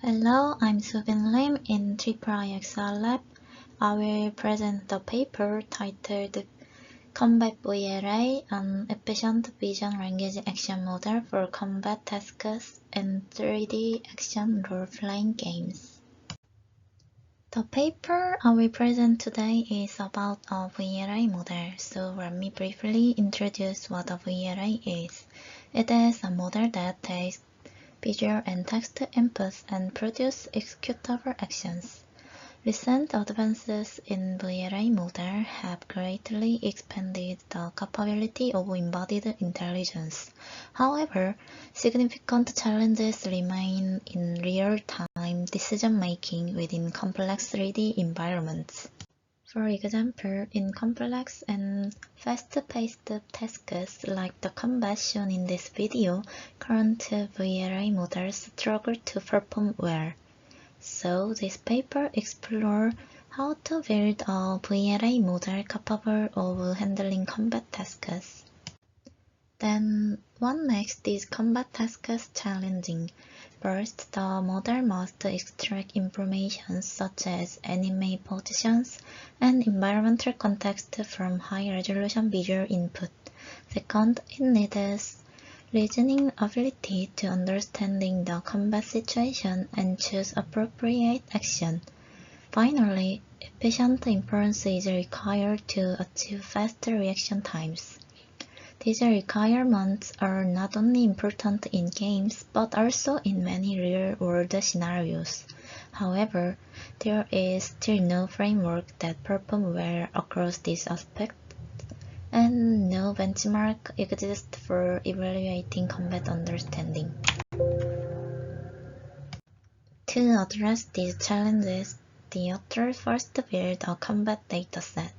Hello, I'm Subin Lim in IIXR Lab. I will present the paper titled Combat VLA, an efficient vision language action model for combat tasks in 3D action role-playing games. The paper I will present today is about a VLA model, so let me briefly introduce what a VLA is. It is a model that takes visual and text inputs and produce executable actions. Recent advances in VLA model have greatly expanded the capability of embodied intelligence. However, significant challenges remain in real-time decision-making within complex 3D environments. For example, in complex and fast-paced tasks like the combat shown in this video, current VLA models struggle to perform well. So this paper explores how to build a VLA model capable of handling combat tasks. Then, what makes these combat tasks challenging? First, the model must extract information such as enemy positions and environmental context from high-resolution visual input. Second, it needs reasoning ability to understanding the combat situation and choose appropriate action. Finally, efficient inference is required to achieve fast reaction times. These requirements are not only important in games, but also in many real-world scenarios. However, there is still no framework that performs well across these aspects, and no benchmark exists for evaluating combat understanding. To address these challenges, the authors first built a combat dataset.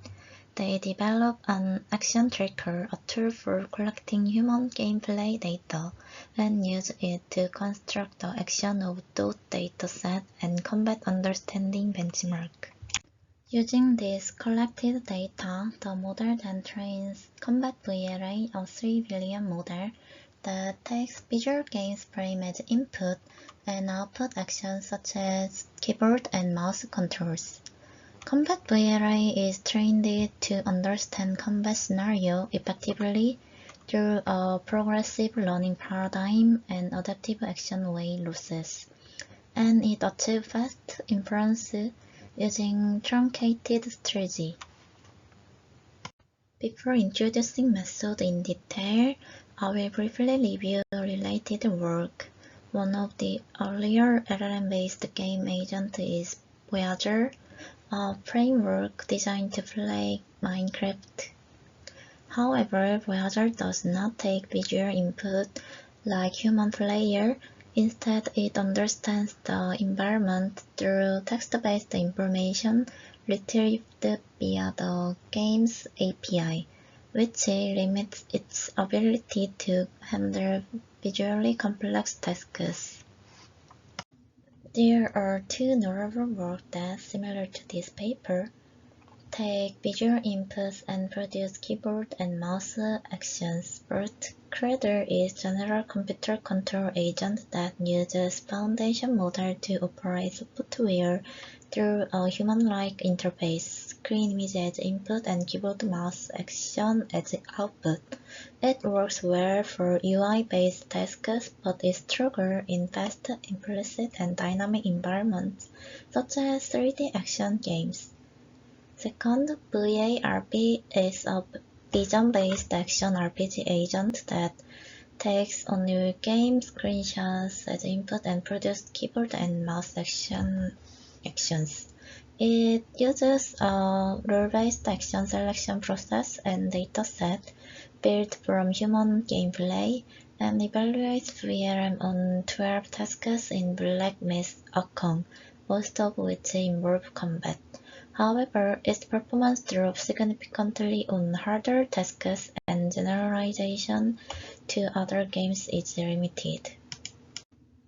They developed an action tracker, a tool for collecting human gameplay data, and used it to construct the action of those dataset and combat understanding benchmark. Using this collected data, the model then trains Combat VLA, a 3 billion model that takes visual games frame as input and output actions such as keyboard and mouse controls. Combat VLA is trained to understand combat scenario effectively through a progressive learning paradigm and adaptive action weight losses, and it achieves fast inference using truncated strategy. Before introducing method in detail, I will briefly review related work. One of the earlier LLM-based game agents is Voyager, a framework designed to play Minecraft. However, Voyager does not take visual input like human player. Instead, it understands the environment through text-based information retrieved via the game's API, which limits its ability to handle visually complex tasks. There are two notable work that, similar to this paper, take visual inputs and produce keyboard and mouse actions. First, Cradle is general computer control agent that uses foundation model to operate software through a human-like interface, screen image as input and keyboard mouse action as output. It works well for UI-based tasks, but it struggles in fast, implicit, and dynamic environments, such as 3D action games. Second, VARP is a vision-based action RPG agent that takes only game screenshots as input and produces keyboard and mouse actions. It uses a role-based action selection process and dataset built from human gameplay and evaluates VLM on 12 tasks in Black Myth Wukong, most of which involve combat. However, its performance drops significantly on harder tasks and generalization to other games is limited.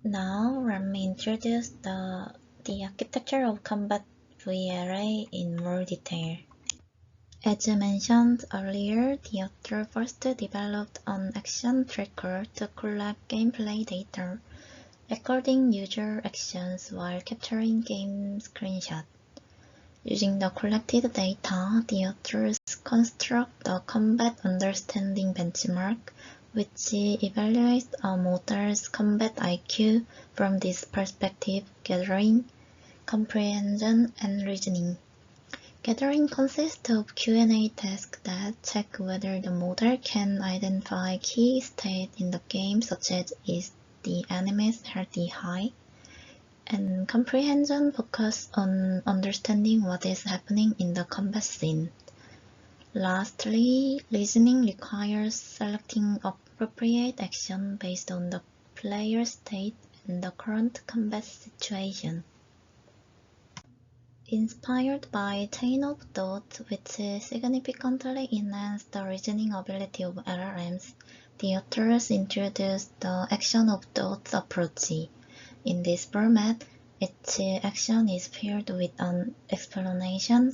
Now, let me introduce the architecture of Combat VLA in more detail. As mentioned earlier, the author first developed an action tracker to collect gameplay data. recording user actions while capturing game screenshot. Using the collected data, the authors construct the combat understanding benchmark, which evaluates a model's combat IQ from this perspective, gathering, comprehension, and reasoning. Gathering consists of Q&A tasks that check whether the model can identify key states in the game, such as is the enemy's health high, and comprehension focus on understanding what is happening in the combat scene. Lastly, reasoning requires selecting appropriate action based on the player's state and the current combat situation. Inspired by Chain of Thought, which significantly enhanced the reasoning ability of LLMs, the authors introduced the Action of Thought approach. In this format, each action is paired with an explanation,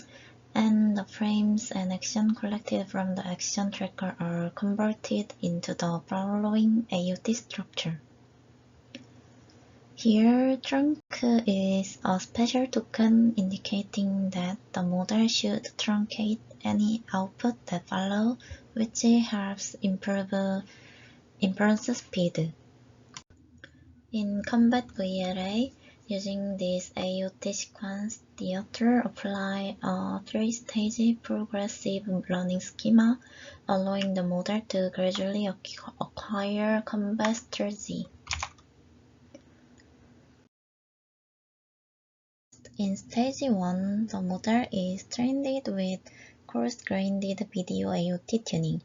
and the frames and action collected from the action tracker are converted into the following AUT structure. Here, trunk is a special token indicating that the model should truncate any output that follow, which helps improve inference speed. In Combat VLA, using this AUT sequence, the author apply a three-stage progressive learning schema, allowing the model to gradually acquire combat strategy. In stage 1, the model is trained with coarse-grained video AUT tuning.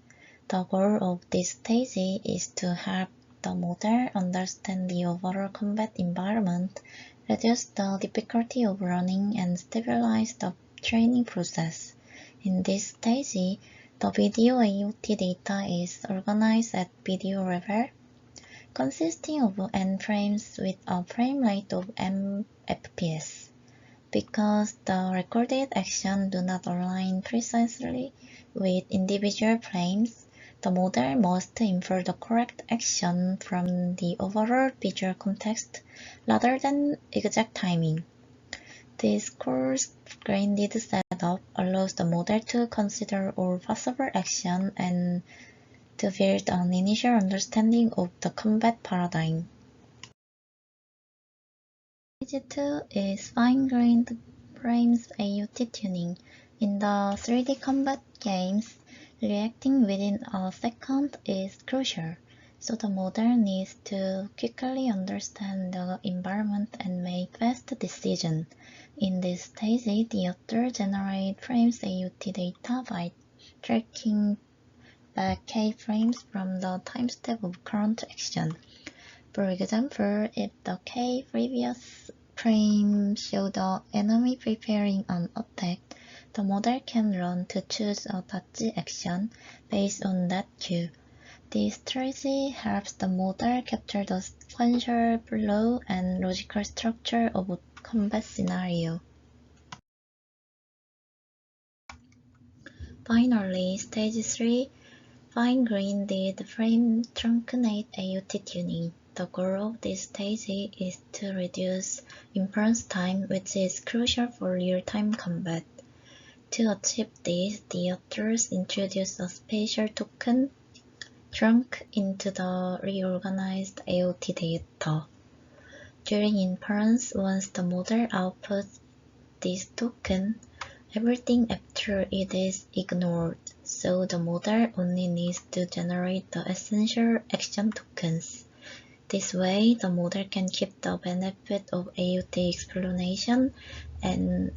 The goal of this stage is to help the model understand the overall combat environment, reduce the difficulty of running, and stabilize the training process. In this stage, the video AUT data is organized at video level, consisting of n frames with a frame rate of m fps. Because the recorded actions do not align precisely with individual frames, the model must infer the correct action from the overall visual context rather than exact timing. This coarse-grained setup allows the model to consider all possible actions and to build an initial understanding of the combat paradigm. Stage 2 is fine-grained frames AUT tuning. In the 3D combat games, reacting within a second is crucial, so the model needs to quickly understand the environment and make fast decisions. In this stage, the author generates frames AUT data by tracking back keyframes from the timestamp of current action. For example, if the key previous frame shows the enemy preparing an attack, the model can run to choose a dodge action based on that cue. This strategy helps the model capture the sequential flow and logical structure of a combat scenario. Finally, Stage 3, fine-grained frame truncate AUT tuning. The goal of this stage is to reduce inference time, which is crucial for real-time combat. To achieve this, the authors introduced a special token, trunk, into the reorganized AUT data. During inference, once the model outputs this token, everything after it is ignored, so the model only needs to generate the essential action tokens. This way, the model can keep the benefit of AUT explanation and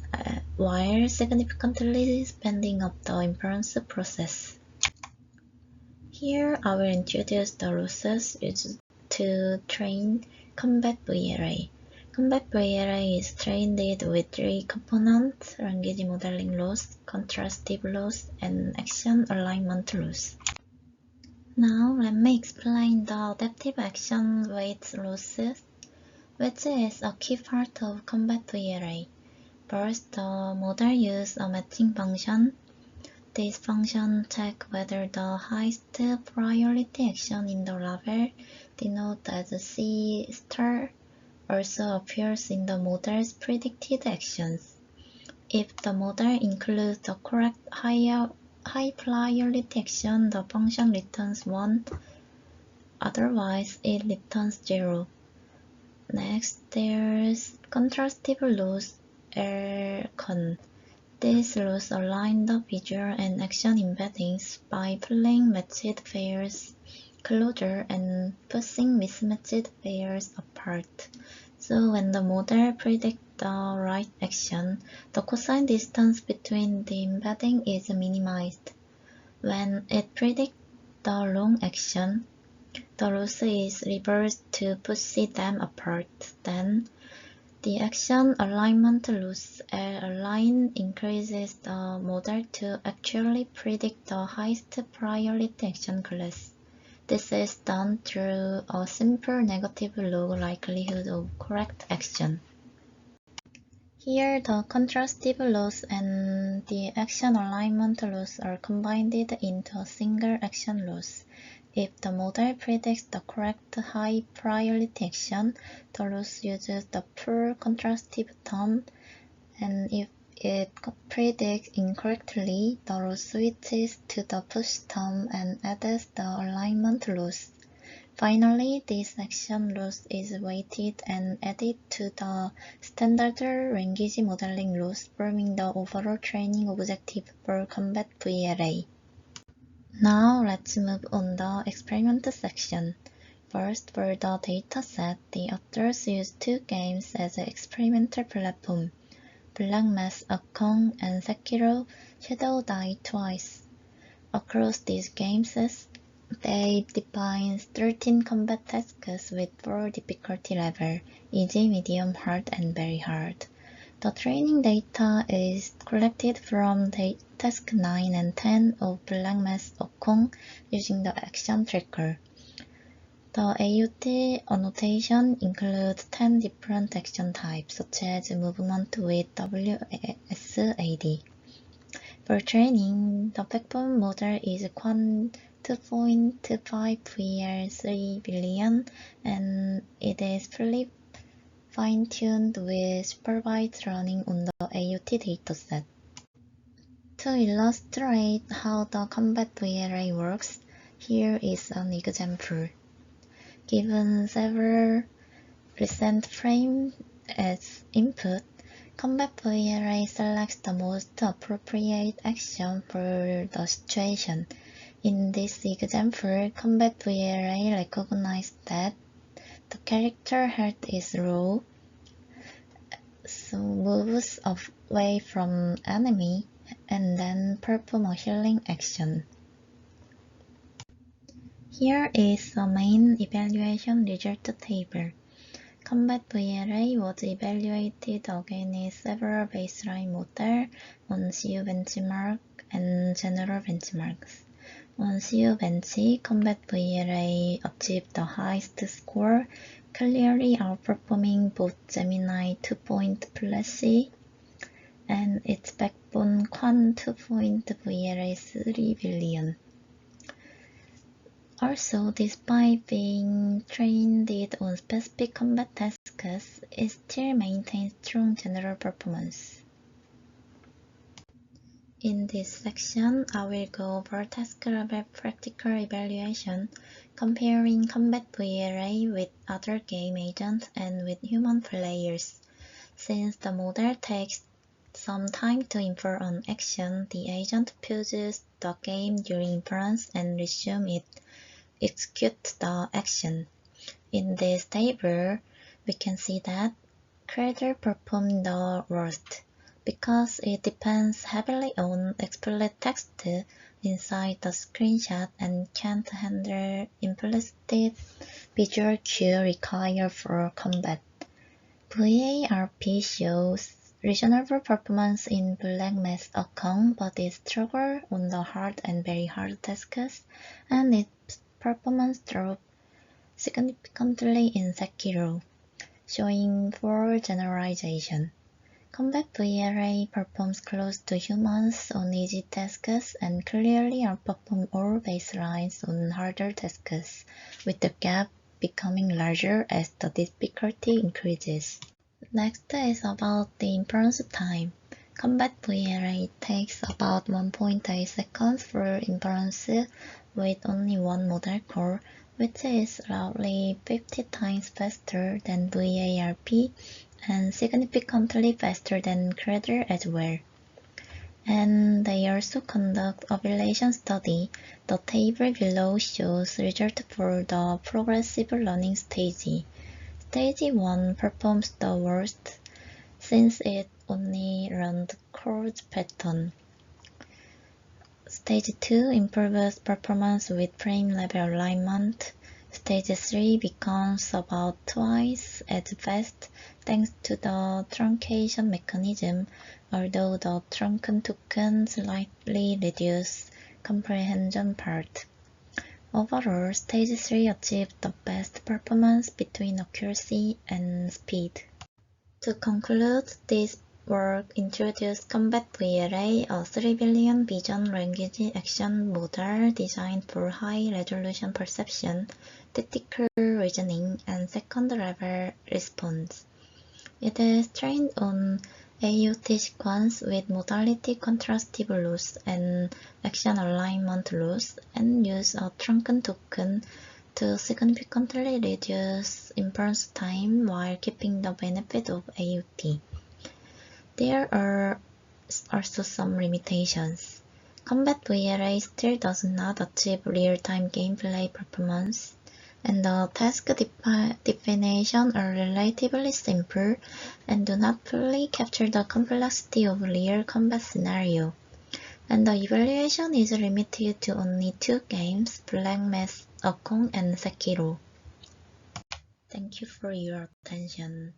while significantly speeding up the inference process. Here, I will introduce the losses used to train Combat VLA. Combat VLA is trained with three components: language modeling loss, contrastive loss, and action alignment loss. Now let me explain the adaptive action weight losses, which is a key part of Combat VLA. First, the model uses a matching function. This function checks whether the highest priority action in the level, denoted as C star, also appears in the model's predicted actions. If the model includes the correct high priority action, the function returns 1, otherwise it returns 0. Next, there's contrastive loss (LCON). These laws align the visual and action embeddings by pulling matched pairs closer and pushing mismatched pairs apart. So when the model predicts the right action, the cosine distance between the embedding is minimized. When it predicts the wrong action, the loss is reversed to push them apart. Then, the action alignment loss L-align increases the model to actually predict the highest priority action class. This is done through a simple negative log likelihood of correct action. Here, the contrastive loss and the action alignment loss are combined into a single action loss. If the model predicts the correct high priority action, the loss uses the full contrastive term, and if it predicts incorrectly, the loss switches to the push term and adds the alignment loss. Finally, this action loss is weighted and added to the standard language modeling loss, forming the overall training objective for Combat VLA. Now let's move on the experiment section. First, for the dataset, the authors used two games as an experimental platform: Black Mass Wukong and Sekiro: Shadow Die Twice. Across these games, they define 13 combat tasks with 4 difficulty levels: easy, medium, hard, and very hard. The training data is collected from task 9 and 10 of Black Mass Wukong using the action tracker. The AUT annotation includes 10 different action types, such as movement with WSAD. For training, the backbone model is Quan 2.5 VL 3 billion, and it is fully fine-tuned with supervised running on the AUT dataset. To illustrate how the Combat VLA works, here is an example. Given several recent frames as input, Combat VLA selects the most appropriate action for the situation. In this example, Combat VLA recognized that the character health is low, so moves away from enemy and then perform a healing action. Here is the main evaluation result table. Combat VLA was evaluated against several baseline models on CU benchmark and general benchmarks. On CU bench, Combat VLA achieved the highest score, clearly outperforming both Gemini 2.Flashy and its backbone Quan 2.VLA 3 billion. Also, despite being trained on specific combat tasks, it still maintains strong general performance. In this section, I will go over task level practical evaluation, comparing Combat VLA with other game agents and with human players. Since the model takes some time to infer an action, the agent pauses the game during inference and resumes it. Execute the action. In this table, we can see that Cradle performed the worst, because it depends heavily on explicit text inside the screenshot and can't handle implicit visual cue required for combat. VARP shows reasonable performance in Black Mass Wukong, but it struggles on the hard and very hard tasks, and its performance dropped significantly in Sekiro, showing poor generalization. Combat VLA performs close to humans on easy tasks and clearly outperforms all baselines on harder tasks, with the gap becoming larger as the difficulty increases. Next is about the inference time. Combat VLA takes about 1.8 seconds for inference with only one model core, which is roughly 50 times faster than VARP and significantly faster than Cradle as well. And they also conduct a validation study. The table below shows results for the progressive learning stage. Stage 1 performs the worst since it only learned chord pattern. Stage 2 improves performance with frame level alignment. Stage 3 becomes about twice as fast thanks to the truncation mechanism, although the shrunken token slightly reduces comprehension part. Overall, Stage 3 achieved the best performance between accuracy and speed. To conclude, this work introduced Combat VLA, a 3 billion vision language action model designed for high-resolution perception, tactical reasoning, and second-level response. It is trained on AUT sequence with modality contrastive loss and action alignment loss, and use a shrunken token to significantly reduce inference time while keeping the benefit of AUT. There are also some limitations. Combat VLA still does not achieve real-time gameplay performance, and the task definitions are relatively simple and do not fully capture the complexity of real combat scenario. And the evaluation is limited to only 2 games, Black Mask Wukong and Sekiro. Thank you for your attention.